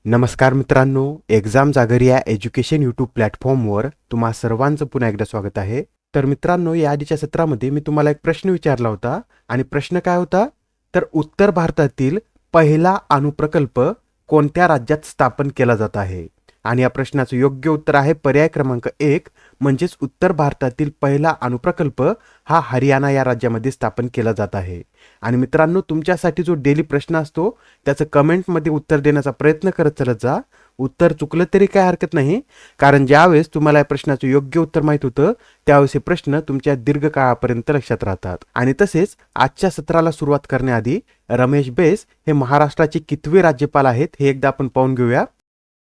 नमस्कार मित्रांनो, एक्झाम जागर या एज्युकेशन यूट्यूब प्लॅटफॉर्मवर तुम्हा सर्वांचं पुन्हा एकदा स्वागत आहे. तर मित्रांनो, या आधीच्या सत्रामध्ये मी तुम्हाला एक प्रश्न विचारला होता आणि प्रश्न काय होता? तर उत्तर भारतातील पहिला अणुप्रकल्प कोणत्या राज्यात स्थापन केला जात आहे? आणि या प्रश्नाचं योग्य उत्तर आहे पर्याय क्रमांक 1 म्हणजेच उत्तर भारतातील पहिला अणुप्रकल्प हा हरियाणा या राज्यामध्ये स्थापन केला जात आहे. आणि मित्रांनो, तुमच्यासाठी जो डेली प्रश्न असतो त्याचं कमेंटमध्ये उत्तर देण्याचा प्रयत्न करत चलत जा. उत्तर चुकलं तरी काय हरकत नाही, कारण ज्यावेळेस तुम्हाला या प्रश्नाचं योग्य उत्तर माहीत होतं त्यावेळेस हे प्रश्न तुमच्या दीर्घकाळापर्यंत लक्षात राहतात. आणि तसेच आजच्या सत्राला सुरुवात करण्याआधी रमेश बैस हे महाराष्ट्राचे कितवे राज्यपाल आहेत हे एकदा आपण पाहून घेऊया.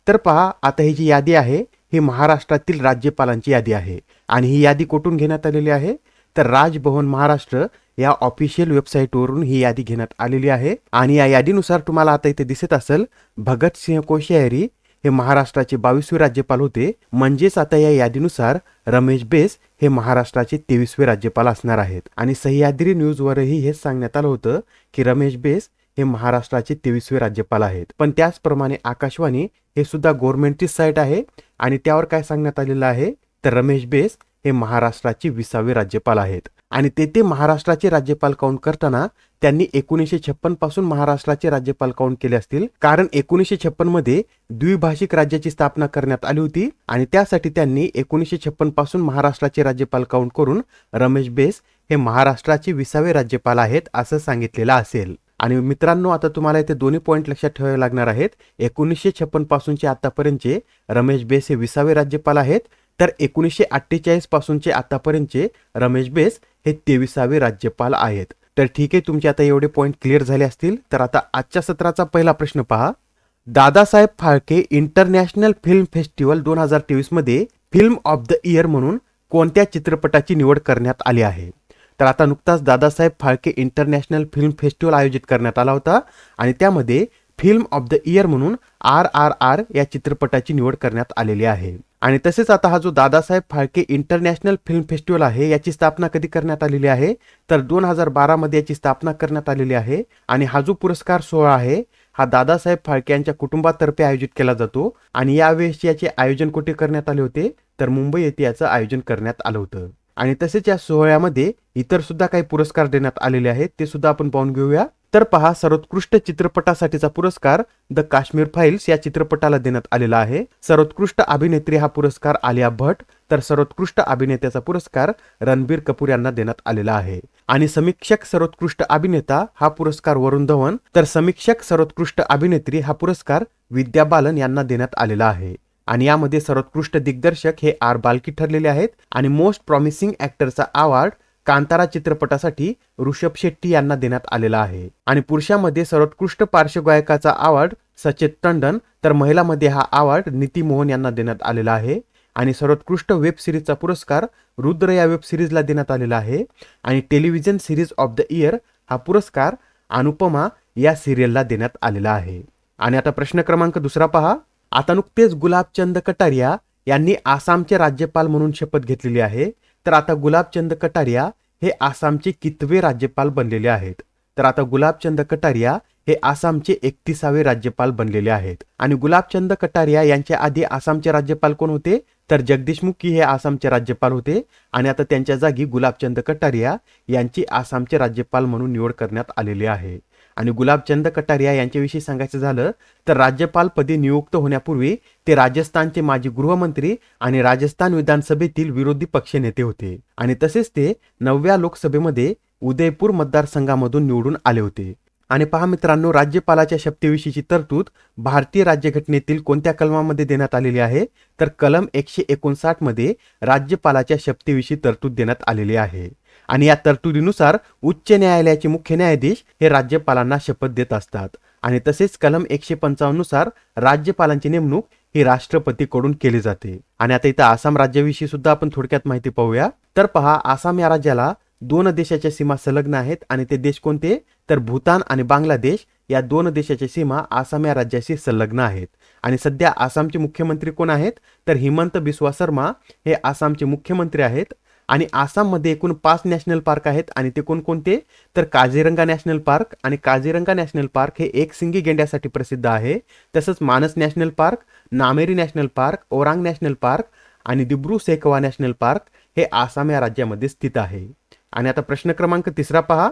तर पहा, आता ही जी यादी आहे ही महाराष्ट्रातील राज्यपालांची यादी आहे आणि ही यादी कुठून घेण्यात आलेली आहे? तर राजभवन महाराष्ट्र या ऑफिशियल वेबसाईटवरून ही यादी घेण्यात आलेली आहे. आणि या यादीनुसार तुम्हाला आता इथे दिसत असेल भगतसिंह कोश्यारी हे महाराष्ट्राचे 22वे राज्यपाल होते. म्हणजेच आता या यादीनुसार रमेश बैस हे महाराष्ट्राचे 23वे राज्यपाल असणार आहेत. आणि सह्याद्री न्यूजवरही हेच सांगण्यात आलं होतं की रमेश बैस हे महाराष्ट्राचे 23वे राज्यपाल आहेत. पण त्याचप्रमाणे आकाशवाणी हे सुद्धा गव्हर्नमेंटची साईट आहे आणि त्यावर काय सांगण्यात आलेलं आहे? तर रमेश बैस हे महाराष्ट्राचे 20वे राज्यपाल आहेत. आणि ते महाराष्ट्राचे राज्यपाल काउंट करताना त्यांनी 1956 पासून महाराष्ट्राचे राज्यपाल काउंट केले असतील, कारण 1956 मध्ये द्विभाषिक राज्याची स्थापना करण्यात आली होती आणि त्यासाठी त्यांनी 1956 पासून महाराष्ट्राचे राज्यपाल काउंट करून रमेश बैस हे महाराष्ट्राचे 20वे राज्यपाल आहेत असं सांगितलेलं असेल. आणि मित्रांनो, आता तुम्हाला इथे दोन्ही पॉईंट लक्षात ठेवावे लागणार आहेत. 1956 पासूनचे आतापर्यंतचे रमेश बैस हे 20वे राज्यपाल आहेत, तर 1948 पासूनचे आतापर्यंतचे रमेश बैस हे 23वे राज्यपाल आहेत. तर ठीक आहे, तुमचे आता एवढे पॉईंट क्लिअर झाले असतील. तर आता आजच्या सत्राचा पहिला प्रश्न पहा. Dadasaheb Phalke international film festival 2023 मध्ये फिल्म ऑफ द इयर म्हणून कोणत्या चित्रपटाची निवड करण्यात आली आहे? तर आता नुकताच Dadasaheb Phalke international film festival आयोजित करण्यात आला होता आणि त्यामध्ये फिल्म ऑफ द इयर म्हणून RRR या चित्रपटाची निवड करण्यात आलेली आहे. आणि तसेच आता हा जो Dadasaheb Phalke international film festival आहे याची स्थापना कधी करण्यात आलेली आहे? तर 2012 मध्ये याची स्थापना करण्यात आलेली आहे. आणि हा जो पुरस्कार सोहळा आहे हा दादासाहेब फाळके यांच्या कुटुंबातर्फे आयोजित केला जातो आणि यावेळेस याचे आयोजन कुठे करण्यात आले होते? तर मुंबई येथे याचं आयोजन करण्यात आलं होतं. आणि तसेच या सोहळ्यामध्ये इतर सुद्धा काही पुरस्कार देण्यात आलेले आहेत, ते सुद्धा आपण पाहून घेऊया. तर पहा, सर्वोत्कृष्ट चित्रपटासाठीचा पुरस्कार द काश्मीर फाईल्स या चित्रपटाला देण्यात आलेला आहे. सर्वोत्कृष्ट अभिनेत्री हा पुरस्कार आलिया भट्ट, तर सर्वोत्कृष्ट अभिनेत्याचा पुरस्कार रणबीर कपूर यांना देण्यात आलेला आहे. आणि समीक्षक सर्वोत्कृष्ट अभिनेता हा पुरस्कार वरुण धवन, तर समीक्षक सर्वोत्कृष्ट अभिनेत्री हा पुरस्कार विद्या बालन यांना देण्यात आलेला आहे. आणि यामध्ये सर्वोत्कृष्ट दिग्दर्शक हे R बाल्की ठरलेले आहेत. आणि मोस्ट प्रॉमिसिंग ऍक्टरचा अवॉर्ड कांतारा चित्रपटासाठी ऋषभ शेट्टी यांना देण्यात आलेला आहे. आणि पुरुषामध्ये सर्वोत्कृष्ट पार्श्वगायकाचा अवॉर्ड सचेत टंडन, तर महिलामध्ये हा अवॉर्ड नीती मोहन यांना देण्यात आलेला आहे. आणि सर्वोत्कृष्ट वेब सिरीजचा पुरस्कार रुद्र या वेब सिरीजला देण्यात आलेला आहे. आणि television series of the year हा पुरस्कार अनुपमा या सिरियलला देण्यात आलेला आहे. आणि आता प्रश्न क्रमांक दुसरा पहा. आता नुकतेच गुलाबचंद कटारिया यांनी आसामचे राज्यपाल म्हणून शपथ घेतलेली आहे. तर आता गुलाबचंद कटारिया हे आसामचे कितवे राज्यपाल बनलेले आहेत? तर आता गुलाबचंद कटारिया हे आसामचे 31वे राज्यपाल बनलेले आहेत. आणि गुलाबचंद कटारिया यांच्या आधी आसामचे राज्यपाल कोण होते? तर जगदीश मुखी हे आसामचे राज्यपाल होते आणि आता त्यांच्या जागी गुलाबचंद कटारिया यांची आसामचे राज्यपाल म्हणून निवड करण्यात आलेली आहे. आणि गुलाबचंद कटारिया यांच्याविषयी सांगायचं झालं तर राज्यपालपदी नियुक्त होण्यापूर्वी ते राजस्थानचे माजी गृहमंत्री आणि राजस्थान विधानसभेतील विरोधी पक्षनेते होते. आणि तसेच ते 9व्या लोकसभेमध्ये उदयपूर मतदारसंघामधून निवडून आले होते. आणि पहा मित्रांनो, राज्यपालाच्या शपथेविषयीची तरतूद भारतीय राज्यघटनेतील कोणत्या कलमामध्ये देण्यात आलेली आहे? तर कलम 159 मध्ये राज्यपालाच्या शपथेविषयी तरतूद देण्यात आलेली आहे. आणि या तरतुदीनुसार उच्च न्यायालयाचे मुख्य न्यायाधीश हे राज्यपालांना शपथ देत असतात. आणि तसेच कलम 155 नुसार राज्यपालांची नेमणूक ही राष्ट्रपतीकडून केली जाते. आणि आता इथं आसाम राज्याविषयी सुद्धा आपण थोडक्यात माहिती पाहूया. तर पहा, आसाम या राज्याला 2 देशाच्या सीमा संलग्न आहेत आणि ते देश कोणते? तर भूतान आणि बांगलादेश या 2 देशाच्या सीमा आसाम या राज्याशी संलग्न आहेत. आणि सध्या आसामचे मुख्यमंत्री कोण आहेत? तर हिमंत बिस्वा शर्मा हे आसामचे मुख्यमंत्री आहेत. आणि आसाममध्ये एकूण 5 नॅशनल पार्क आहेत आणि ते कोणकोणते, तर काझीरंगा नॅशनल पार्क, आणि काझीरंगा नॅशनल पार्क हे एकसिंगी गेंड्यासाठी प्रसिद्ध आहे. तसंच मानस national park, Nameri national park, Orang national park आणि दिब्रू सेखवा नॅशनल पार्क हे आसाम या राज्यामध्ये स्थित आहे. आणि आता प्रश्न क्रमांक 3 पहा.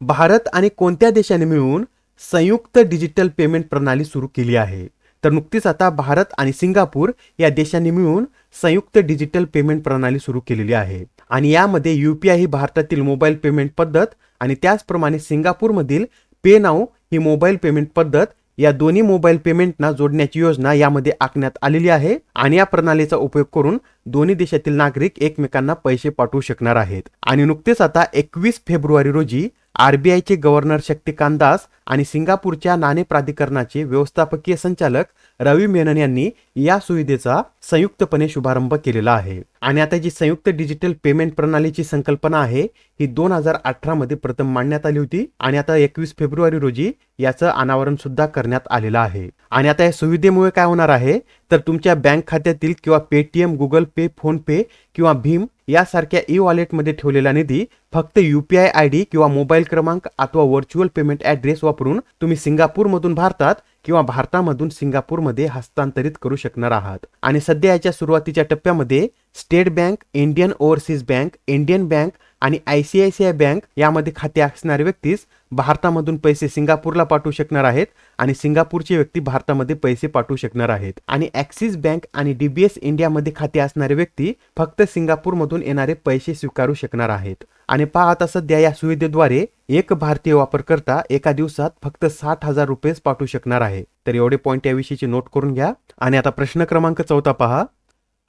भारत आणि कोणत्या देशाने मिळून संयुक्त डिजिटल पेमेंट प्रणाली सुरू केली आहे? तर नुकतीच आता भारत आणि सिंगापूर या देशांनी मिळून संयुक्त डिजिटल पेमेंट प्रणाली सुरू केलेली आहे. आणि यामध्ये UPI ही भारतातील मोबाईल पेमेंट पद्धत आणि त्याचप्रमाणे सिंगापूरमधील पे नाऊ ही मोबाईल पेमेंट पद्धत या दोन्ही मोबाईल पेमेंटना जोडण्याची योजना यामध्ये आखण्यात आलेली आहे. आणि या प्रणालीचा उपयोग करून दोन्ही देशातील नागरिक एकमेकांना पैसे पाठवू शकणार आहेत. आणि नुकतेच आता 21 फेब्रुवारी रोजी RBIचे गव्हर्नर शक्तिकांत दास आणि सिंगापूरच्या नाणे प्राधिकरणाचे व्यवस्थापकीय संचालक रवी मेनन यांनी या सुविधेचा संयुक्तपणे शुभारंभ केलेला आहे. आणि आता जी संयुक्त डिजिटल पेमेंट प्रणालीची संकल्पना आहे ही 2018 मध्ये प्रथम मांडण्यात आली होती आणि आता 21 फेब्रुवारी रोजी याचं अनावरण सुद्धा करण्यात आलेलं आहे. आणि आता या सुविधेमुळे काय होणार आहे, तर तुमच्या बँक खात्यातील किंवा पेटीएम, गुगल पे, फोन पे किंवा भीम यासारख्या ई-वॉलेटमध्ये ठेवलेला निधी फक्त UPI ID किंवा मोबाईल क्रमांक अथवा व्हर्च्युअल पेमेंट ॲड्रेस वापरून तुम्ही सिंगापूरमधून भारतात किंवा भारतामधून सिंगापूरमध्ये हस्तांतरित करू शकणार आहात. आणि सध्या याच्या सुरुवातीच्या टप्प्यामध्ये state bank, Indian overseas bank, Indian bank आणि ICICI बँक यामध्ये खाते असणारे व्यक्तीच भारतामधून पैसे सिंगापूरला पाठवू शकणार आहेत आणि सिंगापूरचे व्यक्ती भारतामध्ये पैसे पाठवू शकणार आहेत. आणि ॲक्सिस बँक आणि DBS इंडियामध्ये खाते असणारे व्यक्ती फक्त सिंगापूरमधून येणारे पैसे स्वीकारू शकणार आहेत. आणि पहा आता सध्या या सुविधेद्वारे एक भारतीय वापरकर्ता एका दिवसात फक्त 60,000 रुपये पाठवू शकणार आहे. तर एवढे पॉईंट याविषयीची नोट करून घ्या. आणि आता प्रश्न क्रमांक 14 पहा.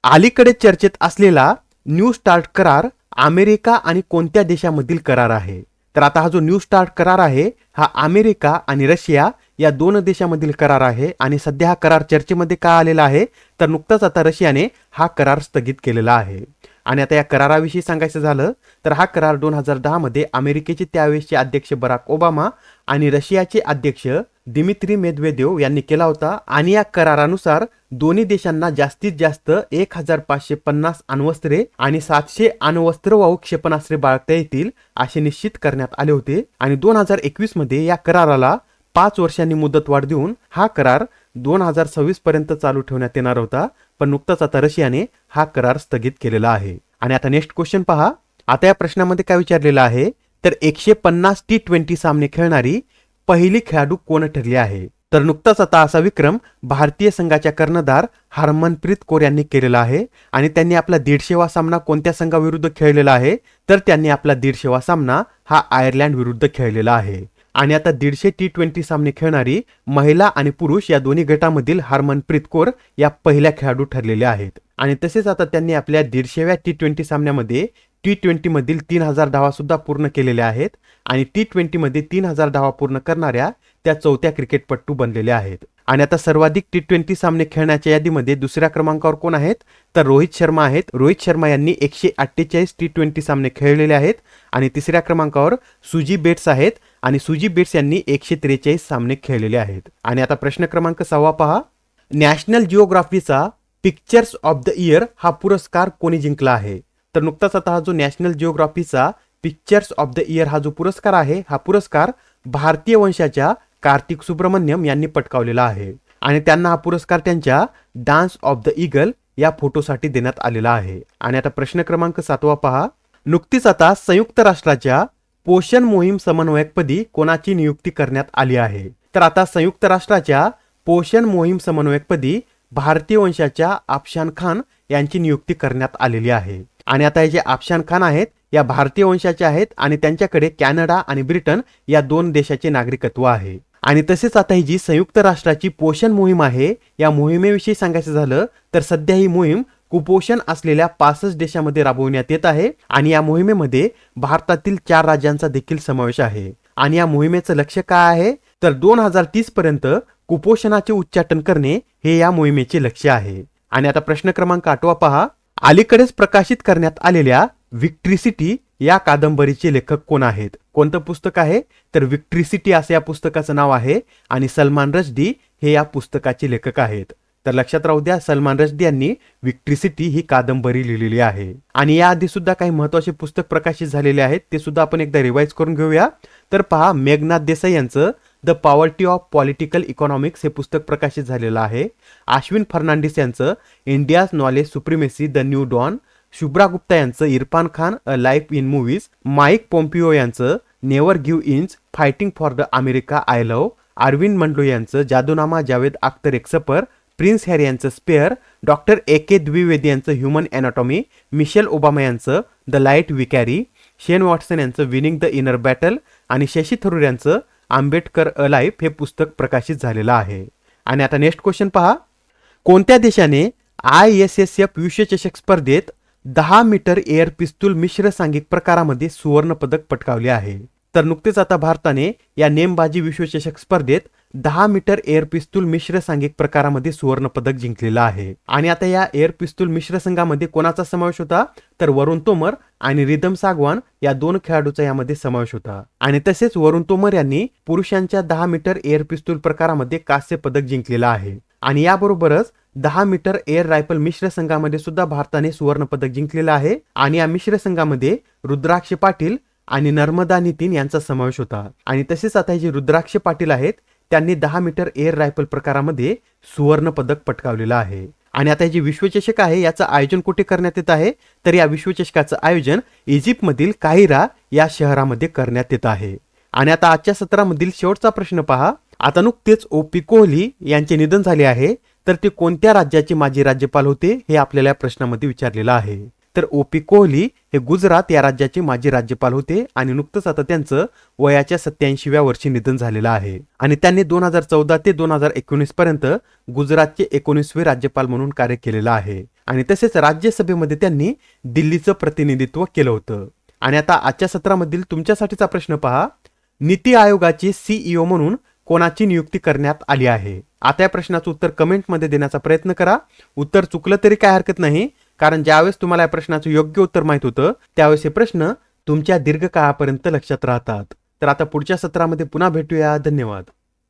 अलीकडे चर्चेत असलेला न्यू स्टार्ट करार अमेरिका आणि कोणत्या देशामधील करार आहे? तर आता हा जो न्यू स्टार्ट करार आहे हा अमेरिका आणि रशिया या दोन देशांमधील करार आहे. आणि सध्या हा करार चर्चेमध्ये का आलेला आहे, तर नुकताच आता रशियाने हा करार स्थगित केलेला आहे. आणि आता या कराराविषयी सांगायचं झालं तर हा करार 2010 मध्ये अमेरिकेचे त्यावेळेसचे अध्यक्ष बराक ओबामा आणि रशियाचे अध्यक्ष दिमित्री मेदवेदेव यांनी केला होता. आणि या करारानुसार दोन्ही देशांना जास्तीत जास्त 1550 अण्वस्त्रे आणि 700 अण्वस्त्रवाहू क्षेपणास्त्रे बाळगता येतील असे निश्चित करण्यात आले होते. आणि 2021 मध्ये या कराराला 5 वर्षांनी मुदतवाढ देऊन हा करार 2026 पर्यंत चालू ठेवण्यात येणार होता. पण नुकताच आता रशियाने हा करार स्थगित केलेला आहे. आणि आता नेक्स्ट क्वेश्चन पहा. आता या प्रश्नामध्ये काय विचारलेलं आहे, तर 150 T20 सामने खेळणारी पहिली खेळाडू कोण ठरली आहे? तर नुकताच आता असा विक्रम भारतीय संघाच्या कर्णधार हरमनप्रीत कौर यांनी केलेला आहे. आणि त्यांनी आपला 150वा सामना कोणत्या संघाविरुद्ध खेळलेला आहे, तर त्यांनी आपला 150वा सामना हा आयर्लंड विरुद्ध खेळलेला आहे. आणि आता 150 T20 सामने खेळणारी महिला आणि पुरुष या दोन्ही गटामधील हरमनप्रीत कौर या पहिल्या खेळाडू ठरलेल्या आहेत. आणि तसेच आता त्यांनी आपल्या 150व्या T20 सामन्यामध्ये T20 मधील 3000 धावा सुद्धा पूर्ण केलेल्या आहेत. आणि T20 मध्ये 3000 धावा पूर्ण करणाऱ्या त्या चौथ्या क्रिकेटपटू बनलेल्या आहेत. आणि आता सर्वाधिक T20 सामने खेळण्याच्या यादीमध्ये दुसऱ्या क्रमांकावर कोण आहेत, तर रोहित शर्मा आहेत. रोहित शर्मा यांनी 148 T20 सामने खेळलेले आहेत. आणि तिसऱ्या क्रमांकावर सुजी बेट्स आहेत आणि सुजी बेट्स यांनी 143 सामने खेळलेले आहेत. आणि आता प्रश्न क्रमांक 6 पहा. नॅशनल जिओग्राफीचा पिक्चर्स ऑफ द इयर हा पुरस्कार कोणी जिंकला आहे? तर नुकताच आता हा जो नॅशनल जिओग्राफीचा पिक्चर्स ऑफ द इयर हा जो पुरस्कार आहे हा पुरस्कार भारतीय वंशाच्या कार्तिक सुब्रमण्यम यांनी पटकावलेला आहे. आणि त्यांना हा पुरस्कार त्यांच्या डान्स ऑफ द ईगल या फोटोसाठी देण्यात आलेला आहे. आणि आता प्रश्न क्रमांक 7 पहा. नुकतीच आता संयुक्त राष्ट्राच्या पोषण मोहीम समन्वयकपदी कोणाची नियुक्ती करण्यात आली आहे? तर आता संयुक्त राष्ट्राच्या पोषण मोहीम समन्वयकपदी भारतीय वंशाच्या अफशान खान यांची नियुक्ती करण्यात आलेली आहे. आणि आता हे जे अफशान खान आहेत या भारतीय वंशाचे आहेत आणि त्यांच्याकडे कॅनडा आणि ब्रिटन या दोन देशाचे नागरिकत्व आहे. आणि तसेच आता ही जी संयुक्त राष्ट्राची पोषण मोहीम आहे या मोहिमेविषयी सांगायचं झालं तर सध्या ही मोहीम कुपोषण असलेल्या 65 देशांमध्ये राबवण्यात येत आहे. आणि या मोहिमेमध्ये भारतातील 4 राज्यांचा देखील समावेश आहे. आणि या मोहिमेचं लक्ष्य काय आहे, तर 2030 पर्यंत कुपोषणाचे उच्चाटन करणे हे या मोहिमेचे लक्ष्य आहे. आणि आता प्रश्न क्रमांक 8 पहा. अलीकडेच प्रकाशित करण्यात आलेल्या विक्ट्री सिटी या कादंबरीचे लेखक कोण आहेत? कोणतं पुस्तक आहे, तर विक्ट्री सिटी असं या पुस्तकाचं नाव आहे. आणि सलमान रश्दी हे या पुस्तकाचे लेखक आहेत. तर लक्षात राहू द्या, सलमान रश्दी यांनी विक्ट्री सिटी ही कादंबरी लिहिलेली आहे. आणि याआधी सुद्धा काही महत्त्वाचे पुस्तक प्रकाशित झालेले आहेत, ते सुद्धा आपण एकदा रिवाइज करून घेऊया. तर पहा, मेघनाथ देसाई यांचं the poverty of political economics हे पुस्तक प्रकाशित झालेलं आहे. अश्विन फर्नांडिस यांचं India's knowledge supremacy the new dawn. Shubhra Gupta यांचं Irrfan Khan a life in movies. Mike Pompeo यांचं never give inch fighting for the America I love. Arvind Mandloi यांचं जादूनामा जावेद अख्तर एक सफर. प्रिन्स हॅरी यांचं Spare. Doctor A K Dwivedi यांचं ह्युमन एनाटॉमी. मिशेल ओबामा यांचं the light we carry. शेन Watson यांचं विनिंग द इनर बॅटल. आणि शशी थरूर यांचं आंबेडकर अ लाईफ हे पुस्तक प्रकाशित झालेलं आहे. आणि आता नेक्स्ट क्वेश्चन पहा, कोणत्या देशाने ISSF विश्वचषक स्पर्धेत 10 मीटर एअर पिस्तूल मिश्र सांघिक प्रकारामध्ये सुवर्ण पदक पटकावले आहे? तर नुकतेच आता भारताने या नेमबाजी विश्वचषक स्पर्धेत 10 मीटर एअर पिस्तूल मिश्र सांघिक प्रकारामध्ये सुवर्ण पदक जिंकलेलं आहे. आणि आता या एअर पिस्तूल मिश्र संघामध्ये कोणाचा समावेश होता? तर वरुण तोमर आणि रिदम सागवान या दोन खेळाडूचा यामध्ये समावेश होता. आणि तसेच वरुण तोमर यांनी पुरुषांच्या 10 मीटर एअर पिस्तूल प्रकारामध्ये कांस्य पदक जिंकलेलं आहे. आणि याबरोबरच 10 मीटर एअर रायफल मिश्र संघामध्ये सुद्धा भारताने सुवर्ण पदक जिंकलेलं आहे. आणि या मिश्र संघामध्ये रुद्राक्ष पाटील आणि नर्मदा नितीन यांचा समावेश होता. आणि तसेच आता हे जे रुद्राक्ष पाटील आहेत, त्यांनी 10 मीटर एअर रायफल प्रकारामध्ये सुवर्ण पदक पटकावलेलं आहे. आणि आता हे जे विश्वचषक आहे याचं आयोजन कुठे करण्यात येत आहे? तर या विश्वचषकाचं आयोजन इजिप्तमधील काहिरा या शहरामध्ये करण्यात येत आहे. आणि आता आजच्या सत्रामधील शेवटचा प्रश्न पहा, आता नुकतेच ओ.पी. कोहली यांचे निधन झाले आहे, तर ते कोणत्या राज्याचे माजी राज्यपाल होते हे आपल्याला या प्रश्नामध्ये विचारलेलं आहे. तर ओ.पी. कोहली हे गुजरात या राज्याचे माजी राज्यपाल होते आणि नुकतंच आता त्यांचं वयाच्या 87व्या वर्षी निधन झालेलं आहे. आणि त्यांनी 2014 ते 2019 पर्यंत गुजरातचे 19वे राज्यपाल म्हणून कार्य केलेलं आहे. आणि तसेच राज्यसभेमध्ये त्यांनी दिल्लीचं प्रतिनिधित्व केलं होतं. आणि आता आजच्या सत्रामधील तुमच्यासाठीचा प्रश्न पहा, नीती आयोगाचे CEO म्हणून कोणाची नियुक्ती करण्यात आली आहे? आता या प्रश्नाचं उत्तर कमेंटमध्ये देण्याचा प्रयत्न करा. उत्तर चुकलं तरी काय हरकत नाही, कारण ज्यावेळेस तुम्हाला या प्रश्नाचं योग्य उत्तर माहित होतं त्यावेळेस हे प्रश्न तुमच्या दीर्घकाळापर्यंत लक्षात राहतात. तर आता पुढच्या सत्रामध्ये पुन्हा भेटूया. धन्यवाद.